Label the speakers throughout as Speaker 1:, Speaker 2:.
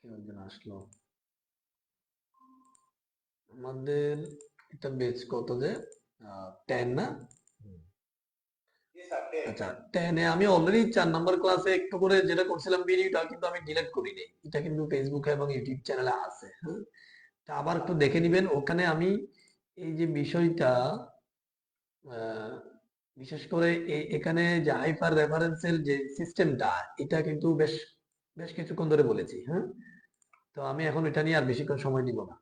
Speaker 1: কেউ একজন আসলো আমাদের। এটা বেচ কত যে 10 না? আচ্ছা, 10 এ আমি অলরেডি 4 নম্বর ক্লাসে একটু করে যেটা করছিলাম ভিডিওটা কিন্তু আমি ডিলিট করিনি। এটা কিন্তু ফেসবুকে এবং ইউটিউব চ্যানেলে আছে। হ্যাঁ, তা আবার একটু দেখে নিবেন। ওখানে আমি এই যে বিষয়টা আহ, বিশেষ করে এখানে যে হাইপার রেফারেন্সের যে সিস্টেমটা, এটা কিন্তু বেশ বেশ কিছুক্ষণ ধরে বলেছি। হ্যাঁ, তো আমি এখন এটা নিয়ে আর বেশিক্ষণ সময় নিব না।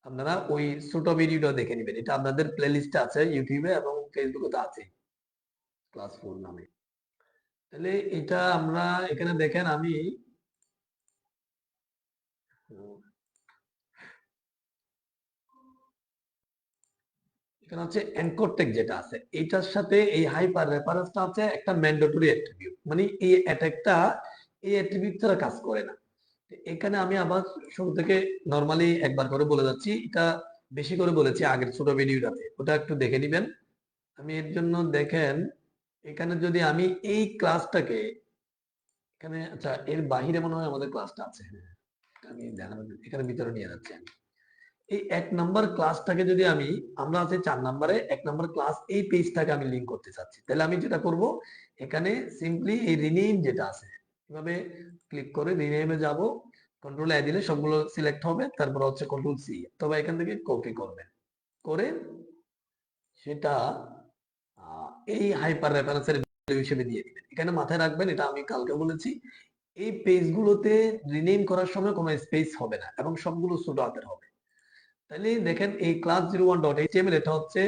Speaker 1: আপনারা ওই ছোট ভিডিওটা দেখে নেবেন। এটা আপনাদের প্লে লিস্টে আছে ইউটিউবে এবং ফেসবুকে তো আছে, ক্লাস 4 নামে। তাহলে এটা আমরা এখানে দেখেন আমি এখানে হচ্ছে অ্যাঙ্কর ট্যাগ যেটা আছে এটার সাথে এই হাইপার রেফারেন্সটা হচ্ছে একটা ম্যান্ডেটরি অ্যাট্রিবিউট, মানে এই অ্যাটাকটা এই অ্যাট্রিবিউট ছাড়া কাজ করে না। এখানে আমি আবার শুরু থেকে নরমালি একবার করে বলে যাচ্ছি, এটা বেশি করে বলেছি আগের ছোট ভিডিওটাতে, ওটা একটু দেখে নিবেন। আমি এর জন্য দেখেন এখানে যদি আমি এই ক্লাসটাকে এখানে, আচ্ছা এর বাহিরে মনে হয় আমাদের ক্লাসটা আছে। হ্যাঁ, আমি দেখানোর এখানে ভিতরে নিয়ে যাচ্ছি আমি। এই 1 নম্বর ক্লাসটাকে যদি আমি, আমরা আছে 4 নম্বরে 1 নম্বর ক্লাস, এই পেজটাকে আমি লিঙ্ক করতে চাচ্ছি, তাহলে আমি যেটা করব এখানে সিম্পলি এই রিনেম যেটা আছে এভাবে ক্লিক করে রিনেমে যাব, কন্ট্রোল এ দিলে সবগুলো সিলেক্ট হবে, তারপর হচ্ছে কন্ট্রোল সি, তবে এখান থেকে কপি করবেন করে সেটা এই হাইপার রেফারেন্সের ভ্যালু হিসেবে দিয়ে দিবেন। এখানে মাথায় রাখবেন, এটা আমি কালকে বলেছি, এই পেজগুলোতে রিনেম করার সময় কোনো স্পেস হবে না এবং সবগুলো ছোট হাতের হবে। তাহলে দেখেন এই ক্লাস 01.html এটা হচ্ছে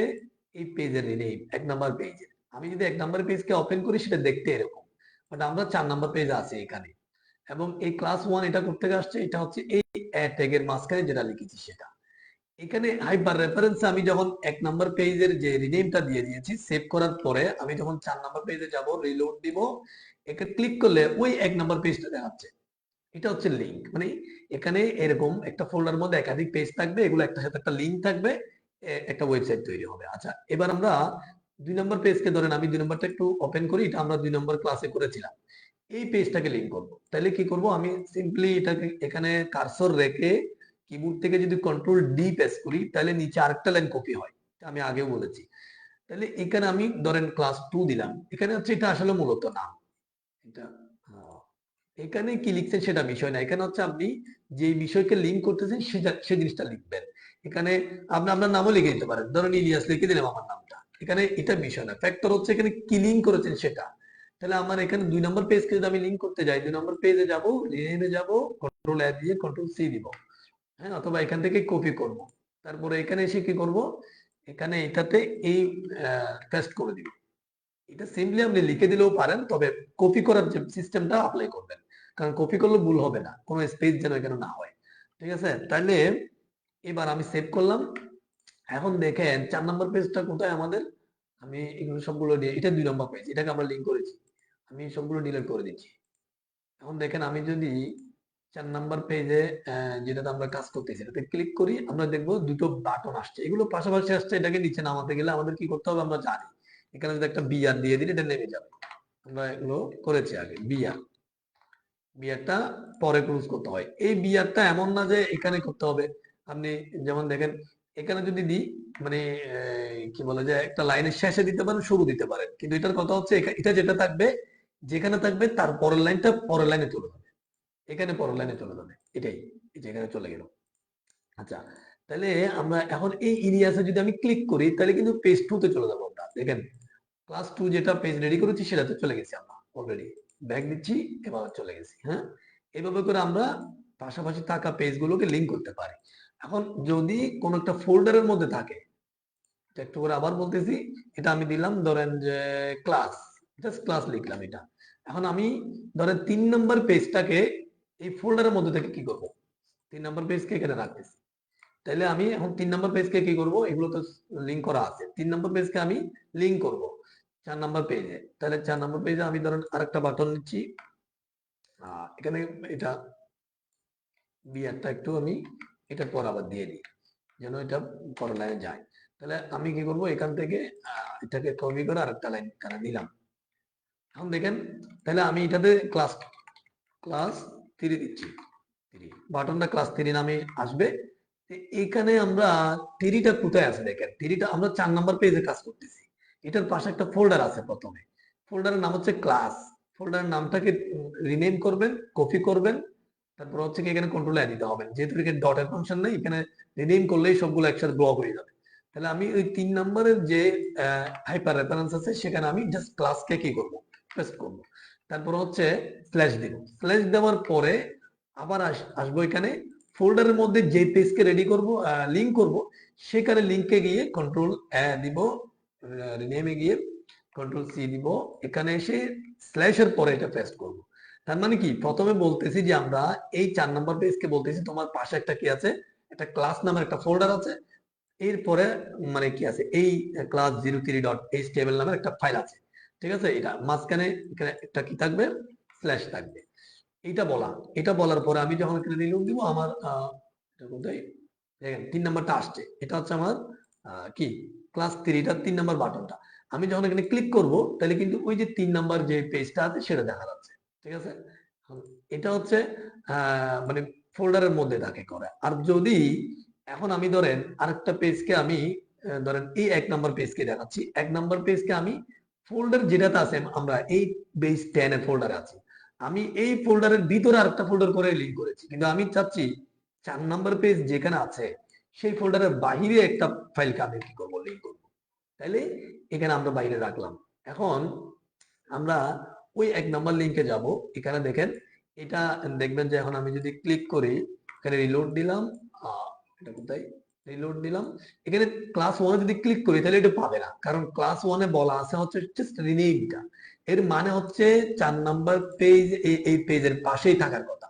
Speaker 1: এই পেজের রিনেম 1 নম্বর পেজের। আমি যদি 1 নম্বর পেজকে ওপেন করি সেটা দেখতে এরকম, বাট আমরা 4 নম্বর পেজ আছে এখানে। এবং এই ক্লাস 1 এটা করতে আসছে, এটা হচ্ছে এই ট্যাগের মাঝখানে যেটা লিখেছি সেটা। এখানে হাইপার রেফারেন্সে আমি যখন 1 নম্বর পেজের যে রিনেমটা দিয়ে দিয়েছি, সেভ করার পরে আমি যখন 4 নম্বর পেজে যাব, রিলোড দিব, একে ক্লিক করলে ওই 1 নম্বর পেজটা দেখাচ্ছে। এটা হচ্ছে লিঙ্ক, মানে এখানে এরকম একটা ফোল্ডার মধ্যে একাধিক পেজ থাকবে, এগুলো একটা সাথে একটা লিঙ্ক থাকবে, একটা ওয়েবসাইট তৈরি হবে। আচ্ছা, এবার আমরা 2 নম্বর পেজকে ধরেন, আমি 2 নম্বরটা একটু ওপেন করি, এটা আমরা 2 নম্বর ক্লাসে করেছিলাম। এই পেজটাকে লিঙ্ক করব, তাহলে কি করব, আমি সিম্পলি এটাকে এখানে কার্সর রেখে কিবোর্ড থেকে যদি কন্ট্রোল ডি প্রেস করি, তাহলে নিচে আরেকটা লাইন কপি হয়, আমি আগেও বলেছি। তাহলে এখানে আমি ধরেন ক্লাস 2 দিলাম, এখানে হচ্ছে এটা আসলে মূলত নাম, এটা এখানে কি লিখছেন সেটা বিষয় না, এখানে হচ্ছে আপনি যে বিষয়কে লিঙ্ক করতেছেন সেটা সেই জিনিসটা লিখবেন। এখানে আপনি আপনার নামও লিখে দিতে পারেন, ধরেন ইলিয়াস লিখে দিলাম আমার নামটা, এখানে এটা বিষয় না, ফ্যাক্টর হচ্ছে এখানে কি লিঙ্ক করেছেন সেটা। তাহলে আমার এখানে 2 নম্বর পেজকে যদি আমি লিঙ্ক করতে যাই, 2 নম্বর পেজে যাব, রিনেমে যাব, কন্ট্রোল এ দিয়ে কন্ট্রোল সি দিব। হ্যাঁ, অথবা এখান থেকে কপি করব, তারপরে এখানে এসে কি করব, এখানে এটাতে এই পেস্ট করে দিব। এটা সিম্পলি আপনি লিখে দিলেও পারেন, তবে কপি করার যে সিস্টেমটা অ্যাপ্লাই করবেন, কারণ কপি করলে ভুল হবে না, কোনো স্পেস যেন এখানে না হয়। ঠিক আছে, তাহলে এবার আমি সেভ করলাম। এখন দেখেন 4 নম্বর পেজটা কোথায় আমাদের, আমি এগুলো সবগুলো দিয়ে, এটা 2 নম্বর পেজ, এটাকে আমরা লিঙ্ক করেছি, আমি সবগুলো ডিলিট করে দিচ্ছি। এখন দেখেন আমি যদি 4 নম্বর পেজে যেটাতে আমরা কাজ করতেছি এটাতে ক্লিক করি, আমরা দেখবো দুটো বাটন আসছে, এগুলো পাশাপাশি আসছে, এটাকে নিচে নামাতে গেলে আমাদের কি করতে হবে আমরা জানি। এখানে যদি একটা বিআর দিয়ে দিই এটা নেমে যাবে, আমরা এগুলো করেছি আগে। বিআর, বিআরটা পরে ক্লোজ করতে হয়। এই বিআরটা এমন না যে এখানে করতে হবে, আপনি যেমন দেখেন এখানে যদি দিই, মানে কি বলে যে একটা লাইনের শেষে দিতে পারেন, শুরু দিতে পারেন, কিন্তু এটার কথা হচ্ছে এটা যেটা থাকবে, যেখানে থাকবে তার পরের লাইনটা পরের লাইনে চলে যাবে, এখানে পরের লাইনে চলে যাবে, এটাই, এই যে এখানে চলে গেল। আচ্ছা, তাহলে আমরা এখন এই ইলিয়াসে যদি আমি ক্লিক করি, তাহলে কিন্তু পেজ 2 তে চলে যাবো আমরা। দেখেন ক্লাস 2 যেটা পেজ রেডি করেছি সেটাতে চলে গেছি আমরা অলরেডি, ব্যাক দিচ্ছি, এভাবে চলে গেছি। হ্যাঁ, এভাবে করে আমরা পাশাপাশি থাকা পেজগুলোকে লিংক করতে পারি। এখন যদি কোন একটা ফোল্ডারের মধ্যে থাকে, একটু করে আবার বলতেছি, এটা আমি দিলাম ধরেন যে ক্লাস, জাস্ট ক্লাস লিখলাম এটা। এখন আমি ধরেন 3 নম্বর পেজটাকে এই ফোল্ডারের মধ্যে থেকে কি করব, 3 নম্বর পেজকে এখানে রাখতেছি। তাহলে আমি এখন 3 নম্বর পেজকে কি করব, এগুলো তো লিঙ্ক করা আছে, 3 নম্বর পেজকে আমি লিঙ্ক করব 4 নম্বর পেজে। তাহলে 4 নম্বর পেজে আমি ধরেন আরেকটা বাটন নিচ্ছি, এখানে এটা বিয়ারটা একটু আমি এটা পর আবার দিয়ে দিই, যেন এটা পরের লাইনে যায়। তাহলে আমি কি করব, এখান থেকে এটাকে কপি করে আরেকটা লাইন এখানে দিলাম। এখন দেখেন, তাহলে আমি এটাতে ক্লাস ক্লাস 3 দিচ্ছি, বাটনটা ক্লাস 3 নামে আসবে। এখানে আমরা 3টা কোথায় আছে দেখেন, 3টা আমরা 4 নাম্বার পেজে কাজ করতেছি। এটার পাশে একটা ফোল্ডার আছে প্রথমে, ফোল্ডারের নাম হচ্ছে ক্লাস। ফোল্ডারের নামটাকে রিনেম করবেন, কপি করবেন, তারপর হচ্ছে কি এখানে কন্ট্রোল এ দিতে হবে, যেহেতু এখানে ডটের ফাংশন নেই, এখানে রিনেম করলেই সবগুলো একসাথে ব্লক হয়ে যাবে। তাহলে আমি ওই 3 নাম্বারের যে হাইপার রেফারেন্স আছে সেখানে আমি জাস্ট ক্লাসকে কি করব, পেস্ট করব। তারপর হচ্ছে স্ল্যাশ দিব, স্ল্যাশ দেওয়ার পরে আবার আসবো এখানে ফোল্ডারের মধ্যে যে পেজকে রেডি করব, লিংক করব, সেখানে লিংকে গিয়ে কন্ট্রোল দিব, রিনেমে গিয়ে কন্ট্রোল সি দিব, এখানে এসে স্ল্যাশের পরে এটা পেস্ট করব। তার মানে কি, প্রথমে বলতেছি যে আমরা এই 4 নাম্বার পেজকে বলতেছি তোমার পাশে একটা কি আছে, একটা ক্লাস নামের একটা ফোল্ডার আছে, এরপরে মানে কি আছে, এই ক্লাস 03.html নামের একটা ফাইল আছে, ঠিক আছে। এটা মাঝখানে এখানে একটা কি থাকবে, স্ল্যাশ থাকবে। এটা বলা, এটা বলার পরে আমি যখন এখানে রিলোড দিব, আমার এটা কোথায় দেখেন 3 নাম্বারটা আসছে, এটা হচ্ছে আমার কি ক্লাস 3টার 3 নাম্বার বাটনটা। আমি যখন এখানে ক্লিক করব তাহলে কিন্তু ওই যে 3 নাম্বার যে পেজটা আছে সেটা দেখা যাচ্ছে, ঠিক আছে। এটা হচ্ছে মানে ফোল্ডারের মধ্যে থাকে করে। আর যদি এখন আমি ধরেন আরেকটা পেজকে আমি ধরেন এই 1 নাম্বার পেজকে দেখাচ্ছি, 1 নাম্বার পেজকে আমি ফোল্ডার যেটাতে আছে, আমরা এই বেস 10 এর ফোল্ডারে আছি, আমি এই ফোল্ডারের ভিতরে আরেকটা ফোল্ডার করে লিংক করেছি, কিন্তু আমি চাচ্ছি 4 নাম্বার পেজ যেখানে আছে সেই ফোল্ডারের বাহিরে একটা ফাইলকে আমি কি করবো, লিংক করবো। তাইলে এখানে আমরা বাইরে রাখলাম। এখন আমরা ওই 1 নাম্বার লিংকে যাব, এখানে দেখেন এটা দেখবেন যে এখন আমি যদি ক্লিক করি, এখানে রিলোড দিলাম, এটা কোথায়, রিলোড দিলাম, এখানে ক্লাস 1 যদি ক্লিক করি তাহলে এটা পাবে না, কারণ ক্লাস 1 এ বলা আছে হচ্ছে জাস্ট রিনেমটা। এর মানে হচ্ছে 4 নাম্বার পেজ এই পেজের পাশেই থাকার কথা।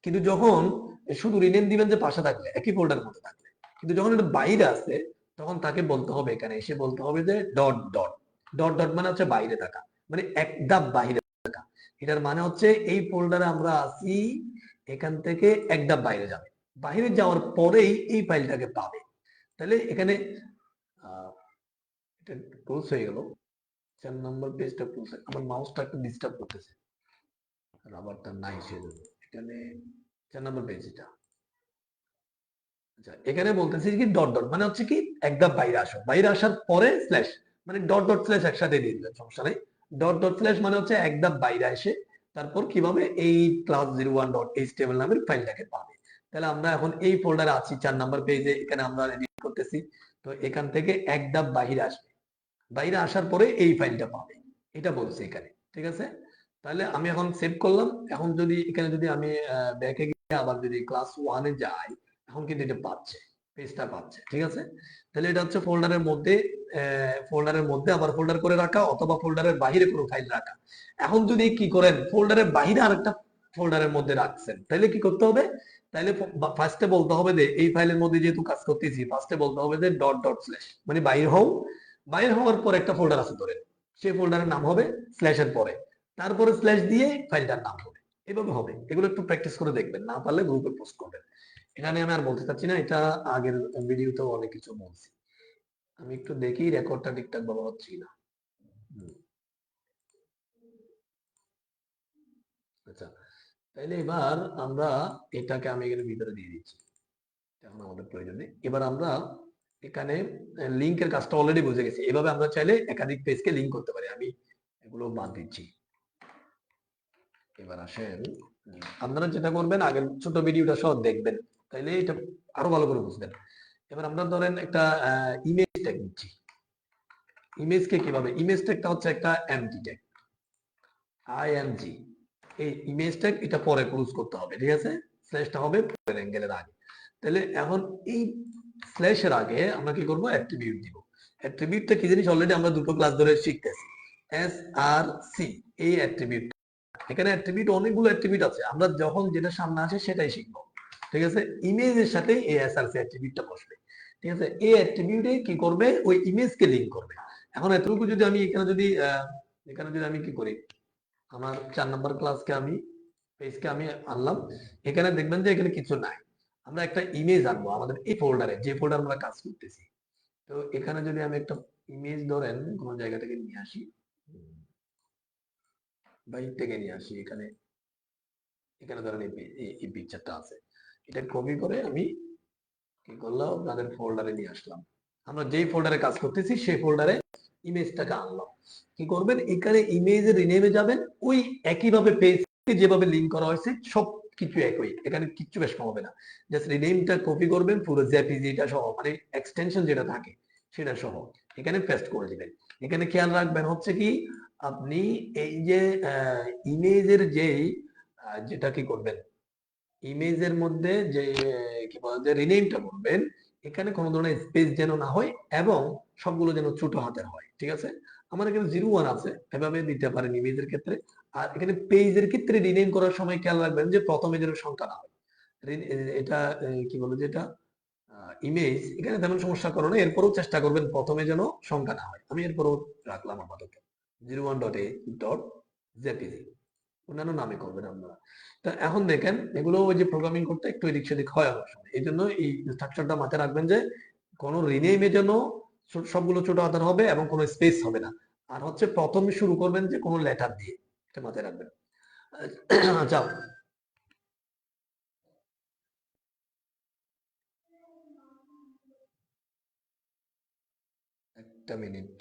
Speaker 1: কিন্তু যখন শুধু রিনেম দিবেন যে পাশে থাকবে, একই ফোল্ডারের মধ্যে থাকবে, কিন্তু যখন এটা বাইরে আছে তখন তাকে বলতে হবে, এখানে এসে বলতে হবে যে ডট ডট ডট ডট, মানে হচ্ছে বাইরে থাকা, মানে এক ধাপ বাইরে থাকা। এটার মানে হচ্ছে এই ফোল্ডারে আমরা আছি, এখান থেকে এক ধাপ বাইরে যাবে, বাইরে যাওয়ার পরেই এই ফাইলটাকে পাবে। তাহলে এখানে এটা ক্লোজ হয়ে গেল, 4 নম্বর পেজটা ক্লোজ। আমার মাউসটা একটু ডিস্টার্ব করতেছে, রাবারটা নাই সেজন্য। এখানে 4 নম্বর পেজ এটা। আচ্ছা, এখানে বলতেছি কি ডট ডট, মানে হচ্ছে কি এক ধাপ বাইরে আসো, বাইরে আসার পরে স্ল্যাশ, মানে ডট ডট স্ল্যাশ একসাথে দিয়ে দিলেন, সমস্যা নেই। ডট ডট স্ল্যাশ মানে হচ্ছে এক ধাপ বাইরে এসে তারপর কিভাবে এই ক্লাস 01.html নামের ফাইলটাকে পাবে। তাহলে আমরা এখন এই ফোল্ডারে আছি 4 নাম্বার পেজে, এখানে আমরা এডিট করতেছি। তো এখান থেকে এক ধাপ বাইরে আসবে, বাইরে আসার পরে এই ফাইলটা পাবে, এটা বলছে এখানে, ঠিক আছে। তাহলে আমি এখন সেভ করলাম। এখন যদি এখানে যদি আমি ব্যাকে গিয়ে আবার যদি ক্লাস 1 এ যাই, এখন কিন্তু এটা পাচ্ছে, পেজটা পাচ্ছে, ঠিক আছে। তাহলে এটা হচ্ছে ফোল্ডারের মধ্যে আবার ফোল্ডার করে রাখা, অথবা ফোল্ডারের বাইরে কোনো ফাইল রাখা। এখন যদি কি করেন, ফোল্ডারের বাইরে আরেকটা ফোল্ডারের মধ্যে রাখছেন, তাহলে কি করতে হবে, তাহলে ফার্স্টে বলতে হবে যে এই ফাইলের মধ্যে যেহেতু কাজ করতেছি, ফার্স্টে বলতে হবে যে ডট ডট স্ল্যাশ, মানে বাইরে হও, বাইরে হওয়ার পর একটা ফোল্ডার আছে ধরে, সেই ফোল্ডারের নাম হবে স্ল্যাশের পরে, তারপরে স্ল্যাশ দিয়ে ফাইলটার নাম হবে। এভাবে হবে, এগুলো একটু প্র্যাকটিস করে দেখবেন, না পারলে গ্রুপে পোস্ট করবেন। এখানে আমি আর বলতে চাচ্ছি না, এটা আগের ভিডিওতেও অনেক কিছু বলছি। আমি একটু দেখি রেকর্ডটা ঠিকঠাক ভাবে হচ্ছে কিনা। আচ্ছা, তাইলে এবার আমরা এটাকে আমি এখানে ভিতরে দিয়ে দিচ্ছি, এখন আমাদের প্রয়োজন নেই। এবার আমরা এখানে লিংকের কাজটা অলরেডি বুঝে গেছি, এভাবে আমরা চাইলে একাধিক পেজকে লিংক করতে পারি। আমি এগুলো বাদ দিচ্ছি। এবার আসেন, আপনারা যেটা করবেন আগের ছোট ভিডিওটা সহ দেখবেন, তাইলে এটা আরো ভালো করে বুঝবেন। এবার আমরা ধরেন একটা ইমেজ ট্যাগ নিচ্ছি। ইমেজকে কিভাবে, ইমেজ ট্যাগটা হচ্ছে একটা এমটি ট্যাগ, আইএমজি। এই ইমেজ ট্যাগ এটা পরে ক্লোজ করতে হবে, ঠিক আছে, স্ল্যাশটা হবে পরের অ্যাঙ্গেলের আগে। তাহলে এখন এই স্ল্যাশের আগে আমরা কি করব, অ্যাট্রিবিউট দিব। অ্যাট্রিবিউটটা কি জিনিস অলরেডি আমরা দুটো ক্লাস ধরে শিখতেছি, এস আর সি, এই অ্যাট্রিবিউট। এখানে অ্যাট্রিবিউট অনেকগুলো অ্যাট্রিবিউট আছে, আমরা যখন যেটা সামনে আসে সেটাই শিখবো, ঠিক আছে। ইমেজের সাথে এই এসআরসি অ্যাট্রিবিউটটা বসবে, ঠিক আছে। এই অ্যাট্রিবিউটে কি করবে, ওই ইমেজকে লিংক করবে। এখন এতটুকু যদি আমি এখানে যদি আমি কি করি, আমার 4 নাম্বার ক্লাসকে আমি পেজকে আমি আনলাম, এখানে দেখবেন যে এখানে কিছু নাই। আমরা একটা ইমেজ আনবো আমাদের এই ফোল্ডারে, যে ফোল্ডার আমরা কাজ করতেছি। তো এখানে যদি আমি একটা ইমেজ ধরেন কোন জায়গা থেকে নিয়ে আসি, বাইরে থেকে নিয়ে আসি, এখানে এখানে ধরেন এই পিকচারটা আছে, এটা কপি করে আমি কি করলাম, আপনাদের ফোল্ডারে নিয়ে আসলাম। আমরা যেই ফোল্ডারে কাজ করতেছি সেই ফোল্ডারে ইমেজটাকে আনলাম। কি করবেন, এখানে ইমেজের রিনেমে যাবেন, ওই একইভাবে পেজকে যেভাবে লিঙ্ক করা হয়েছে সব কিছু একই, এখানে কিচ্ছু বেশ কম হবে না। জাস্ট রিনেমটা কপি করবেন পুরো জেপিজিটা সহ, মানে এক্সটেনশন যেটা থাকে সেটা সহ এখানে পেস্ট করে দিবেন। এখানে খেয়াল রাখবেন হচ্ছে কি, আপনি এই যে ইমেজের যেই যেটা কি করবেন, ইমেজের মধ্যে যে কি বলে যে রিনেমটা করবেন, এখানে কোনো ধরনের স্পেস যেন না হয় এবং সবগুলো যেন ছোট হাতের হয়, ঠিক আছে। আমার এখানে 01 আছে, এভাবে দিতে পারেন ইমেজের ক্ষেত্রে। আর এখানে পেজের ক্ষেত্রে রিনেম করার সময় খেয়াল রাখবেন যে প্রথমে যেন সংখ্যা না হয়। এটা কি বলে যে এটা ইমেজ, এখানে তেমন সমস্যা করো না, এরপরও চেষ্টা করবেন প্রথমে যেন সংখ্যা না হয়। আমি এরপরও রাখলাম আপাতত 01.a.jpg, অন্যান্য নামে করবেন আপনারা। তা এখন দেখেন এগুলো ওই যে প্রোগ্রামিং করতে একটু এদিক সেদিক হয় অনেক সময়, এই জন্য এই স্ট্রাকচারটা মাথায় রাখবেন যে কোনো রিনেমে যেন সবগুলো ছোট হাতের হবে এবং কোনো স্পেস হবে না। আর হচ্ছে প্রথমে শুরু করবেন যে কোনো লেটার দিয়ে, এটা মাথায় রাখবেন। আচ্ছা, একটা মিনিট।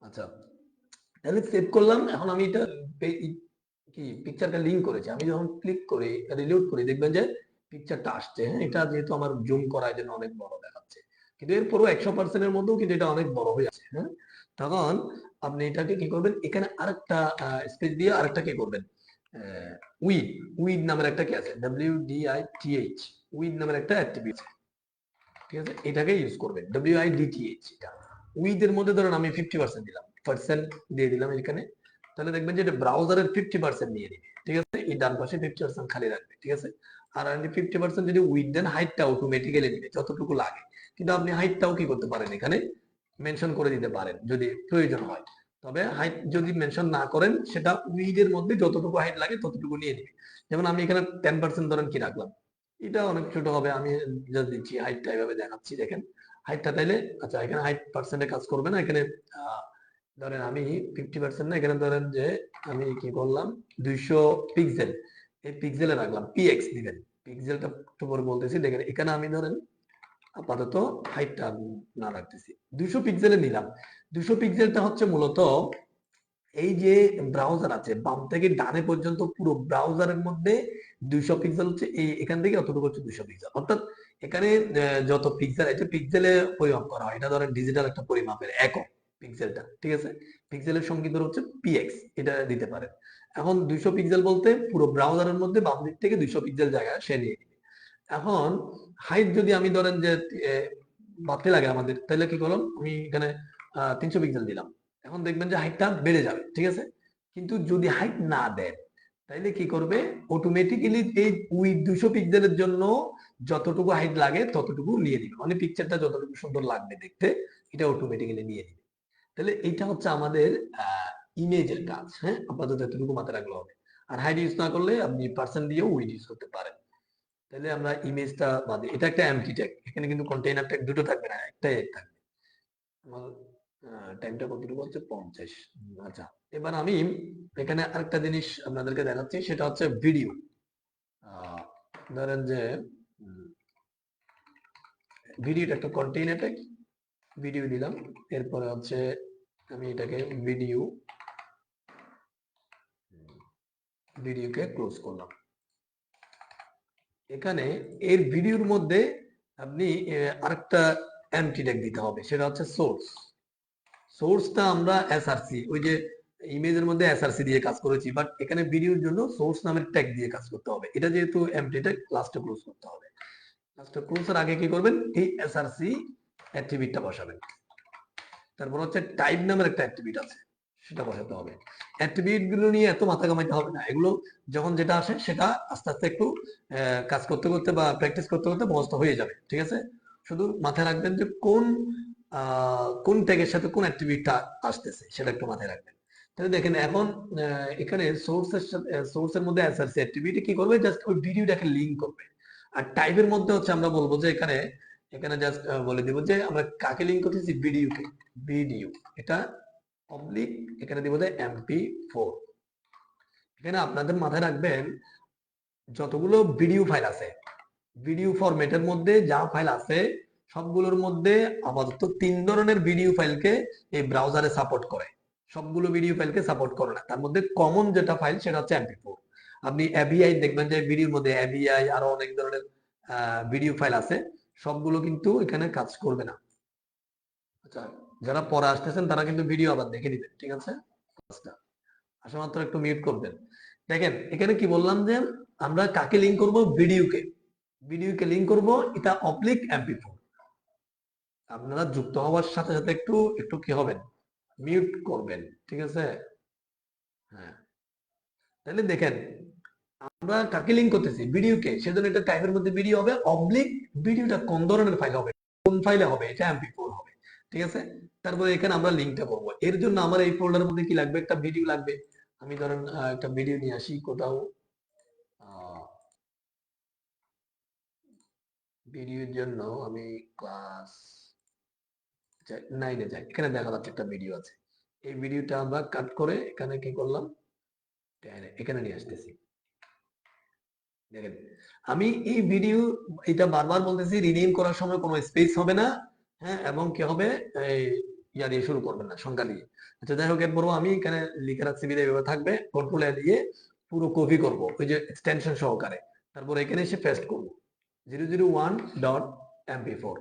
Speaker 1: আচ্ছা, তাহলে সেভ করলাম। এখন আমি এটা কি পিকচারটা লিংক করেছি, আমি যখন ক্লিক করি রিলোড করি দেখবেন যে পিকচারটা আসছে। হ্যাঁ, এটা যেহেতু আমার জুম করার জন্য অনেক বড় দেখাচ্ছে, কিন্তু এরপরও 100% এর মধ্যেও কিন্তু এটা অনেক বড় হয়ে আছে। হ্যাঁ, তখন আপনি এটাকে কি করবেন, এখানে আরেকটা স্পেস দিয়ে আরেকটা কি করবেন, উইড, উইড নামের একটা কি আছে, WDITH, উইড নামের একটা অ্যাট্রিবিউট, ঠিক আছে, এটাকে ইউজ করবেন WIDTH। এটা উইথ এর মধ্যে ধরেন আমি 50% দিলাম, পার্সেন্ট দিয়ে দিলাম এখানে, তাহলে দেখবেন যে এটা ব্রাউজারের 50% নিয়ে নিবে, ঠিক আছে। এই ডান পাশে 50% খালি রাখবে, ঠিক আছে। আর আপনি 50% যদি উইথ দেন, হাইটটা অটোমেটিক্যালি নিবে যতটুকু লাগে। কিন্তু আপনি হাইটটাও কি করতে পারেন, এখানে মেনশন করে দিতে পারেন যদি প্রয়োজন হয়। তবে হাইট যদি মেনশন না করেন, সেটা উইথের মধ্যে যতটুকু হাইট লাগে ততটুকু নিয়ে নিবে। যেমন আমি এখানে 10% ধরেন কি রাখলাম, এটা অনেক ছোট হবে, আমি জাস্ট দিচ্ছি হাইটটা এভাবে দেখাচ্ছি, দেখেন হাইটটা তাইলে। আচ্ছা, এখানে হাইট পার্সেন্টে কাজ করবে না, এখানে ধরেন আমি 50% না, এখানে ধরেন যে আমি কি করলাম 200 পিক্সেল, এই পিক্সেলে রাখলাম, পিএক্স দিবেন, পিক্সেলটা একটু পরে বলতেছি। দেখেন এখানে আমি ধরেন আপাতত হাইটটা না রাখতেছি, 200 পিক্সেলে নিলাম। 200 পিক্সেলটা হচ্ছে মূলত এই যে ব্রাউজার আছে বাম থেকে ডানে পর্যন্ত পুরো ব্রাউজারের মধ্যে 200 পিক্সেল হচ্ছে এই, এখান থেকে অতটুকু হচ্ছে 200 পিক্সেল। অর্থাৎ এখানে যত পিক্সেল, এটা পিক্সেলে পরিমাপ করা হয়, এটা ধরেন ডিজিটাল একটা পরিমাপের একক পিক্সেলটা, ঠিক আছে। পিক্সেলের সংকেত হচ্ছে পিএক্স, এটা দিতে পারেন। এখন 200 পিক্সেল বলতে পুরো ব্রাউজারের মধ্যে বাম দিক থেকে 200 পিক্সেল জায়গা সে নিয়ে নিবে। এখন হাইট যদি আমি ধরেন যে বাড়তে লাগে আমাদের, তাহলে কি করলাম, আমি এখানে 300 পিক্সেল দিলাম। এখন দেখবেন যে হাইটটা বেড়ে যাবে, ঠিক আছে। কিন্তু যদি হাইট না দেন, তাইলে কি করবে, অটোমেটিক্যালি এই ওই 200 পিক্সেলের জন্য যতটুকু হাইট লাগে ততটুকু নিয়ে নিবে, মানে পিকচারটা যতটুকু সুন্দর লাগবে দেখতে, এটা অটোমেটিক্যালি নিয়ে নিবে। তাহলে এইটা হচ্ছে আমাদের ইমেজের কাজ। হ্যাঁ, আপাতত এতটুকু মাথায় রাখলে হবে। আর হাইট ইউজ না করলে আপনি পার্সেন্ট দিয়েও উইড ইউজ করতে পারেন। তাহলে আমরা ইমেজটা বাদে, এটা একটা এমটি ট্যাগ, এখানে কিন্তু কন্টেইনার ট্যাগ দুটো থাকবে না, একটাই থাকবে। আমার টাইমটা কতটুকু হচ্ছে 50। আচ্ছা, এবার আমি এখানে আরেকটা জিনিস আপনাদেরকে দেখাচ্ছি, সেটা হচ্ছে ভিডিও। ধরেন যে ভিডিওটা একটা কন্টেইনার ট্যাগ, ভিডিও দিলাম। এরপরে হচ্ছে আমি এটাকে ভিডিওকে ক্লোজ করলাম। এখানে এর ভিডিওর মধ্যে আপনি আরেকটা এমটি ট্যাগ দিতে হবে, সেটা হচ্ছে সোর্স। সোর্সটা আমরা এসআরসি, ওই যে ইমেজের মধ্যে এসআরসি দিয়ে কাজ করেছি, বাট এখানে ভিডিওর জন্য সোর্স নামের ট্যাগ দিয়ে কাজ করতে হবে। এটা যেহেতু এমটি ট্যাগ, লাস্টে ক্লোজ করতে হবে। লাস্টে ক্লোজের আগে কি করবেন, এই এসআরসি অ্যাট্রিবিউটটা বসাবেন। তারপর হচ্ছে টাইপ নামের একটা অ্যাট্রিবিউট আছে, সেটা বসাতে হবে। অ্যাট্রিবিউট গুলো নিয়ে এত মাথা কামাইতে হবে না, এগুলো যখন যেটা আসে সেটা আস্তে আস্তে একটু কাজ করতে করতে বা প্র্যাকটিস করতে করতে মুখস্থ হয়ে যাবে, ঠিক আছে। শুধু মাথায় রাখবেন যে কোন ট্যাগের সাথে কোন অ্যাট্রিবিউটটা আসতেছে, সেটা একটু মাথায় রাখবেন। তাহলে দেখেন এখন এখানে সোর্সের মধ্যে এসআরসি অ্যাট্রিবিউট কি করবে, জাস্ট ওই ভিডিওটাকে লিংক করবে। আর টাইপের মধ্যে হচ্ছে আমরা বলবো যে এখানে এখানে জাস্ট বলে দিব যে আমরা কাকে লিংক করতেছি, ভিডিওকে, ভিডিও এটা অবলিক এখানে দিব যে MP4। এখানে আপনাদের মাথায় রাখবেন যতগুলো ভিডিও ফাইল আছে, ভিডিও ফরম্যাটের মধ্যে যা ফাইল আছে সবগুলোর মধ্যে আপাতত 3 ধরনের ভিডিও ফাইলকে এই ব্রাউজারে সাপোর্ট করে। সবগুলো ভিডিও ফাইলকে সাপোর্ট করে না, তার মধ্যে কমন যেটা ফাইল সেটা হচ্ছে MP4। আপনি AVI দেখবেন যে ভিডিওর মধ্যে AVI আরো অনেক ধরনের ভিডিও ফাইল আছে, সবগুলো কিন্তু এখানে কাজ করবে না। আচ্ছা, যারা পরে আসতেছেন তারা কিন্তু ভিডিও আবার দেখে দিবেন, ঠিক আছে? আসা মাত্র একটু মিউট করবেন। দেখেন এখানে কি বললাম যে আমরা কাকে লিংক করব, ভিডিওকে, ভিডিওকে লিংক করব এটা অবলিক MP4। আপনারা যুক্ত হওয়ার সাথে সাথে একটু একটু কি হবেন, মিউট করবেন, ঠিক আছে? হ্যাঁ, তাহলে দেখেন আমরা কাকে লিংক করতেছি, ভিডিওকে, সেজন্য এটা টাইপের মধ্যে ভিডিও হবে অবলিক ভিডিওটা কোন ধরনের ফাইল হবে, কোন ফাইলে হবে, এটা MP4 হবে, ঠিক আছে? তারপরে এখানে আমরা লিংকটা করব। এর জন্য আমার এই ফোল্ডারের মধ্যে কি লাগবে, একটা ভিডিও লাগবে। আমি ধরেন একটা ভিডিও নিয়ে আসি কোথাও, ভিডিওর জন্য আমি ক্লাস 9-এ যাই, এখানে দেখা যাচ্ছে একটা ভিডিও আছে। এই ভিডিওটা আমরা কাট করে এখানে কি করলাম, এখানে নিয়ে আসতেছি। দেখেন আমি এই ভিডিও এটা বারবার বলতেছি, রিনেম করার সময় কোনো স্পেস হবে না, হ্যাঁ, এবং কি হবে এই ইয়া দিয়ে শুরু করবেন না, সংখ্যা দিয়ে। আচ্ছা যাই হোক, এরপর আমি এখানে লিখে রাখছি ভিডিও এভাবে থাকবে, কন্ট্রোল এ দিয়ে পুরো কপি করব ওই যে এক্সটেনশন সহকারে, তারপর এখানে এসে পেস্ট করব 001.mp4।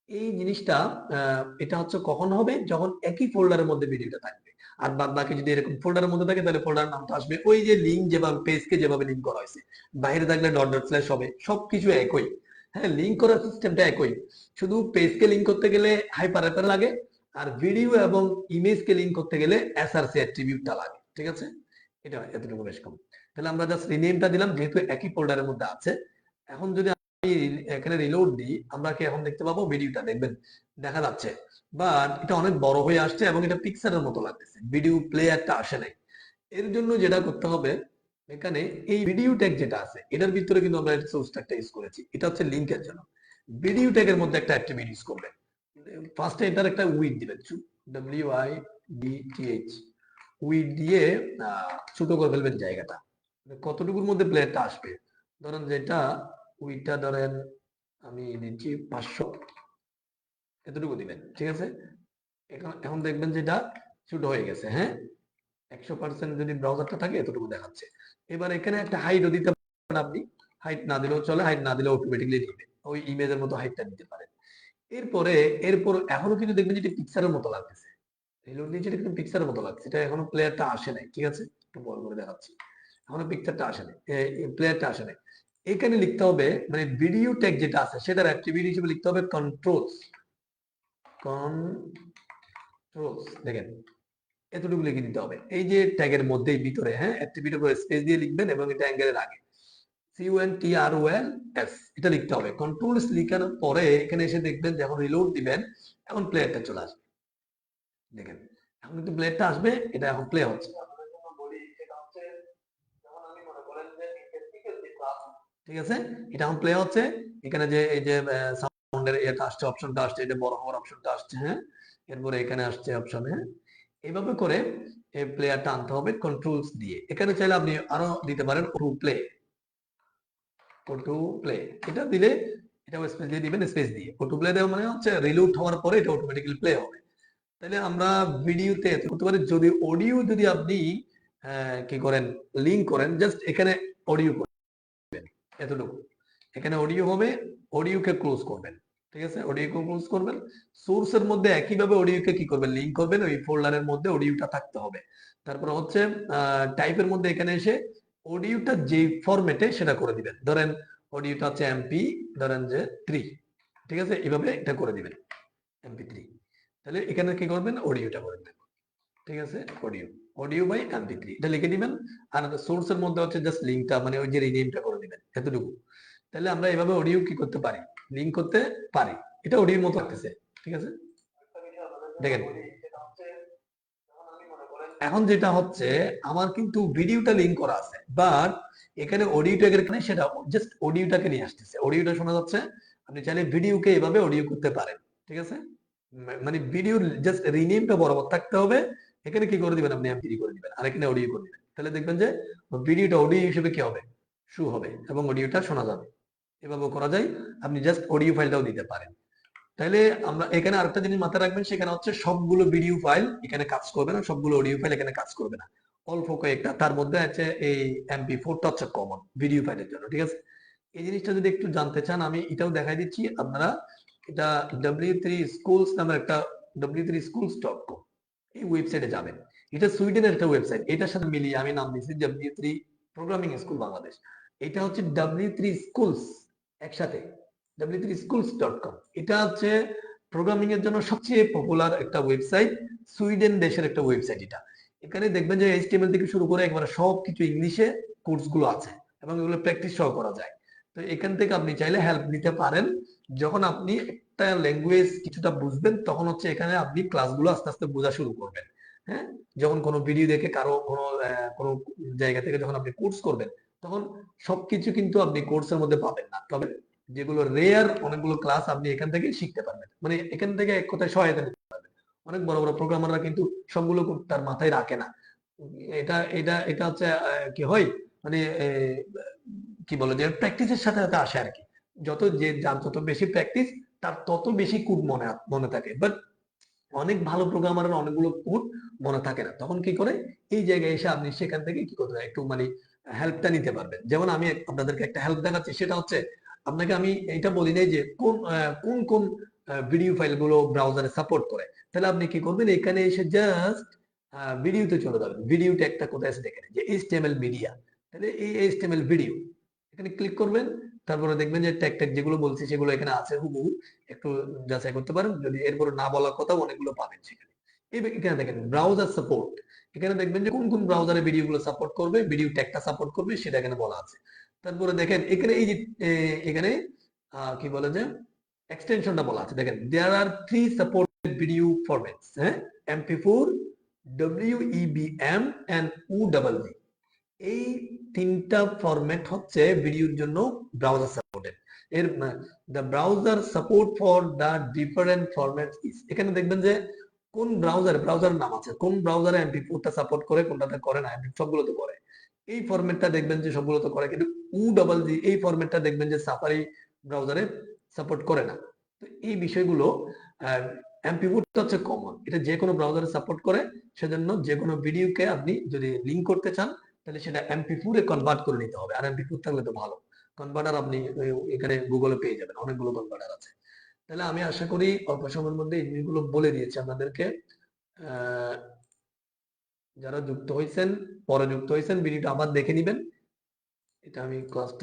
Speaker 1: এই জিনিসটা এটা হচ্ছে কখন হবে, যখন একই ফোল্ডারের মধ্যে ভিডিওটা থাকবে। আর বাদ বাকি যদি এরকম ফোল্ডারের মধ্যে থাকে তাহলে ফোল্ডার নামটা আসবে ওই যে লিংক যেভাবে পেজকে যেভাবে লিংক করা হয়েছে, বাইরে থাকলে ডট ডট স্ল্যাশ হবে, সবকিছু একই। হ্যাঁ, লিংক করার সিস্টেমটা একই, শুধু পেজকে লিংক করতে গেলে হাইপার রেফার লাগে, আর ভিডিও এবং ইমেজকে লিংক করতে গেলে এসআরসি অ্যাট্রিবিউটটা লাগে, ঠিক আছে? এটা এতটুকু বেশ কম। তাহলে আমরা জাস্ট রিনেমটা দিলাম যেহেতু একই ফোল্ডারের মধ্যে আছে। এখন যদি এখানে রিলোড দিই, আমরা কি এখন দেখতে পাবো, ভিডিওটা দেখবেন দেখা যাচ্ছে, বাট এটা অনেক বড় হয়ে আসছে এবং এটা পিকচারের মতো লাগতেছে, ভিডিও প্লেয়ারটা আসে নাই। এর জন্য যেটা করতে হবে, এখানে এই ভিডিও ট্যাগ যেটা আছে এটার ভিতরে কিন্তু আমরা সোর্স ট্যাগটা ইউজ করেছি, এটা হচ্ছে লিংকের জন্য। ভিডিও ট্যাগের মধ্যে একটা অ্যাট্রিবিউট ইউজ করবেন। ফার্স্টে এটার একটা উইড দিবেন, WIDTH, উইড দিয়ে ছোট করে ফেলবেন জায়গাটা, কতটুকুর মধ্যে প্লেয়ারটা আসবে। ধরেন যেটা উইডটা ধরেন আমি দিচ্ছি 500, এতটুকু দিবেন, ঠিক আছে? এখন দেখবেন যেটা ছোট হয়ে গেছে, হ্যাঁ, 100% যদি ব্রাউজারটা থাকে এতটুকু দেখাচ্ছে। এবার এখানে একটা হাইটও দিতে পারেন আপনি, হাইট না দিলেও চলে, হাইট না দিলেও অটোমেটিক্যালি দিবে, ওই ইমেজের মতো হাইটটা দিতে পারেন। এরপর এখনো কিন্তু দেখবেন যেটা পিকচারের মতো লাগতেছে, রিলোড দিয়ে যেটা কিন্তু পিকচারের মতো লাগছে, এটা এখনো প্লেয়ারটা আসে নাই, ঠিক আছে? একটু বড় করে দেখাচ্ছি, এখনো পিকচারটা আসে নাই, প্লেয়ারটা আসে নাই। এখানে লিখতে হবে মানে ভিডিও ট্যাগ যেটা আছে সেটার অ্যাট্রিবিউট হিসেবে লিখতে হবে কন্ট্রোলস, দেখেন এতটুকু লিখে দিতে হবে এই যে ট্যাগের মধ্যেই ভিতরে, হ্যাঁ, অ্যাট্রিবিউটের পরে স্পেস দিয়ে লিখবেন এবং এটা অ্যাঙ্গেলের আগে CONTROLS এটা লিখতে হবে। কন্ট্রোলস লিখানোর পরে এখানে এসে দেখবেন যখন রিলোড দিবেন এখন প্লেয়ারটা চলে আসবে, দেখেন এখন কিন্তু প্লেয়ারটা আসবে, এটা এখন প্লে হচ্ছে। ঠিক আছে, এটা এখন প্লে হচ্ছে। এখানে যে এই যে সাউন্ডের এটা আসছে, অপশনটা আসছে, এটা বড় হওয়ার অপশনটা আসছে, হ্যাঁ, এরপরে এখানে আসছে অপশন, হ্যাঁ, এইভাবে করে এই প্লেয়ারটা আনতে হবে কন্ট্রোলস দিয়ে। এখানে চাইলে আপনি আরো দিতে পারেন অটো প্লে, এটা দিলে এটা স্পেস দিয়ে দিবেন, স্পেস দিয়ে অটো প্লে দেওয়া মানে হচ্ছে রিলোড হওয়ার পরে এটা অটোমেটিক্যালি প্লে হবে। তাহলে আমরা ভিডিওতে করতে পারি, যদি অডিও যদি আপনি কি করেন লিংক করেন, জাস্ট এখানে অডিও এতটুকু, এখানে অডিও হবে, অডিওকে ক্লোজ করবেন, ঠিক আছে? অডিওকে ক্লোজ করবেন, সোর্সের মধ্যে একইভাবে অডিওকে কি করবেন, লিংক করবেন, ওই ফোল্ডারের মধ্যে অডিওটা থাকতে হবে। তারপর হচ্ছে টাইপের মধ্যে এখানে এসে অডিওটা যে ফরম্যাটে সেটা করে দিবেন, ধরেন অডিওটা হচ্ছে MP ধরেন যে 3, ঠিক আছে? এইভাবে এটা করে দিবেন MP3। তাহলে এখানে কি করবেন, অডিওটা করে দেবেন, ঠিক আছে? অডিও বাই MP3 এটা লিখে দিবেন। আর সোর্সের মধ্যে হচ্ছে জাস্ট লিংকটা মানে ওই যে রিনেমটা করে দিবেন, এতটুকু। তাহলে আমরা এভাবে অডিও কি করতে পারি, লিংক করতে পারি। এটা অডিওর মতো লাগতেছে, ঠিক আছে? দেখেন এখন যেটা হচ্ছে আমার কিন্তু ভিডিওটা লিংক করা আছে, বাট এখানে অডিও ট্যাগের এখানে সেটা জাস্ট অডিওটাকে নিয়ে আসতেছে, অডিওটা শোনা যাচ্ছে। আপনি চাইলে ভিডিওকে এভাবে অডিও করতে পারেন, ঠিক আছে? মানে ভিডিও জাস্ট রিনেমটা বরাবর থাকতে হবে। এখানে কি করে দিবেন, আপনি এমপি করে দিবেন, আর এখানে অডিও করে দিবেন। তাহলে দেখবেন যে ভিডিওটা অডিও হিসেবে কি হবে, শু হবে, এবং অডিওটা শোনা যাবে। এভাবেও করা যায়। আপনি জাস্ট অডিও ফাইলটাও দিতে পারেন। তাহলে আমরা এখানে আরেকটা জিনিস মাথায় রাখবেন, সেখানে হচ্ছে সবগুলো ভিডিও ফাইল এখানে কাজ করবে না, সবগুলো অডিও ফাইল এখানে কাজ করবে না। অল্প কয়েকটা, তার মধ্যে আছে এই MP4টা হচ্ছে কমন ভিডিও ফাইলের জন্য, ঠিক আছে? এই জিনিসটা যদি একটু জানতে চান, আমি এটাও দেখাই দিচ্ছি আপনারা। এটা W3schools নামের একটা w3schools.com, এই ওয়েবসাইটে যাবেন। এটা সুইডেনের একটা ওয়েবসাইট, এটার সাথে মিলিয়ে আমি নাম দিয়েছি W3 প্রোগ্রামিং স্কুল বাংলাদেশ। এটা হচ্ছে W3schools একসাথে, w3schools.com। এটা হচ্ছে প্রোগ্রামিং এর জন্য সবচেয়ে পপুলার একটা ওয়েবসাইট, সুইডেন দেশের একটা ওয়েবসাইট এটা। এখানে দেখবেন যে HTML থেকে শুরু করে একবারে সবকিছু ইংলিশে কোর্স গুলো আছে, এবং এগুলো প্র্যাকটিস সহ করা যায়। তো এখান থেকে আপনি চাইলে হেল্প নিতে পারেন। যখন আপনি একটা ল্যাঙ্গুয়েজ কিছুটা বুঝবেন, তখন হচ্ছে এখানে আপনি ক্লাসগুলো আস্তে আস্তে বোঝা শুরু করবেন। হ্যাঁ, যখন কোনো ভিডিও দেখে কারো কোনো জায়গা থেকে যখন আপনি কোর্স করবেন, তখন সবকিছু কিন্তু আপনি কোর্সের মধ্যে পাবেন না, তবে যেগুলো রেয়ার অনেকগুলো ক্লাস আপনি এখান থেকে শিখতে পারবেন, মানে এখান থেকে এক কথায় সহায়তা নিতে পারবেন। অনেক বড় বড় প্রোগ্রামাররা কিন্তু সবগুলো তার মাথায় রাখে না। এটা এটা এটা হচ্ছে কি হয়, মানে কি বলে যে প্র্যাকটিসের সাথে সাথে আসে আর কি। যার যত বেশি প্র্যাকটিস, তার তত বেশি কোড মনে মনে থাকে। বাট অনেক ভালো প্রোগ্রামারের অনেকগুলো কোড মনে থাকে না, তখন কি করে এই জায়গায় এসে আপনি সেখান থেকে কি করতে একটু মানে হেল্পটা নিতে পারবেন। যেমন আমি আপনাদেরকে একটা হেল্প দেখাচ্ছি, সেটা হচ্ছে আপনাকে আমি এটা বলি নাই যে কোন কোন কোন ভিডিও ফাইল গুলো ব্রাউজারে সাপোর্ট করে। তাহলে আপনি কি করবেন, এখানে এসে জাস্ট ভিডিওতে চলে যাবেন। ভিডিওটা একটা কোথায় আছে দেখেন, যে HTML মিডিয়া। তাহলে এই HTML ভিডিও এখানে ক্লিক করবেন। তারপরে দেখবেন যে ট্যাগ ট্যাগ যেগুলো বলছি সেগুলো এখানে আছে হুবহু, একটু যাচাই করতে পারেন। যদি এরপরে না বলা কথা অনেকগুলো পাবেন সেখানে। এখানে দেখেন ব্রাউজার সাপোর্ট, এখানে দেখবেন যে কোন কোন ব্রাউজারে ভিডিও গুলো সাপোর্ট করবে, ভিডিও ট্যাগটা সাপোর্ট করবে, সেটা এখানে বলা আছে। তারপরে দেখেন এখানে এই যে এখানে কি বলে যে এক্সটেনশনটা বলা আছে, দেখেন দেয়ার আর 3 সাপোর্টেড ভিডিও ফরম্যাটস, হ্যাঁ, MP4, WEBM এন্ড UWB। এই তিনটা ফরম্যাট হচ্ছে ভিডিওর জন্য ব্রাউজার সাপোর্টেড। এর the browser support for the different formats is, এখানে দেখবেন যে কোন ব্রাউজার নাম আছে, কোন ব্রাউজারে MP4টা সাপোর্ট করে, কোনটাতে করে না। সবগুলো তো করে, এই ফরম্যাটটা দেখবেন যে সবগুলো তো করে, কিন্তু UWG এই ফরম্যাটটা দেখবেন যে সাফারি ব্রাউজারে সাপোর্ট করে না। তো এই বিষয়গুলো MP4টা হচ্ছে কমন, এটা যে কোনো ব্রাউজারে সাপোর্ট করে। সেজন্য যে কোনো ভিডিওকে আপনি যদি লিংক করতে চান, তাহলে সেটা MP4 এ কনভার্ট করে নিতে হবে। আর MP4 থাকলে তো ভালো, কনভার্টার আপনি এখানে গুগলে পেয়ে যাবেন, অনেকগুলো কনভার্টার আছে। তাহলে আমি আশা করি অল্প সময়ের মধ্যে এই জিনিসগুলো বলে দিয়েছি আপনাদেরকে। যারা যুক্ত হয়েছেন, পরে যুক্ত হয়েছেন, ভিডিওটা আবার দেখে নিবেন। এটা আমি ক্লাসটা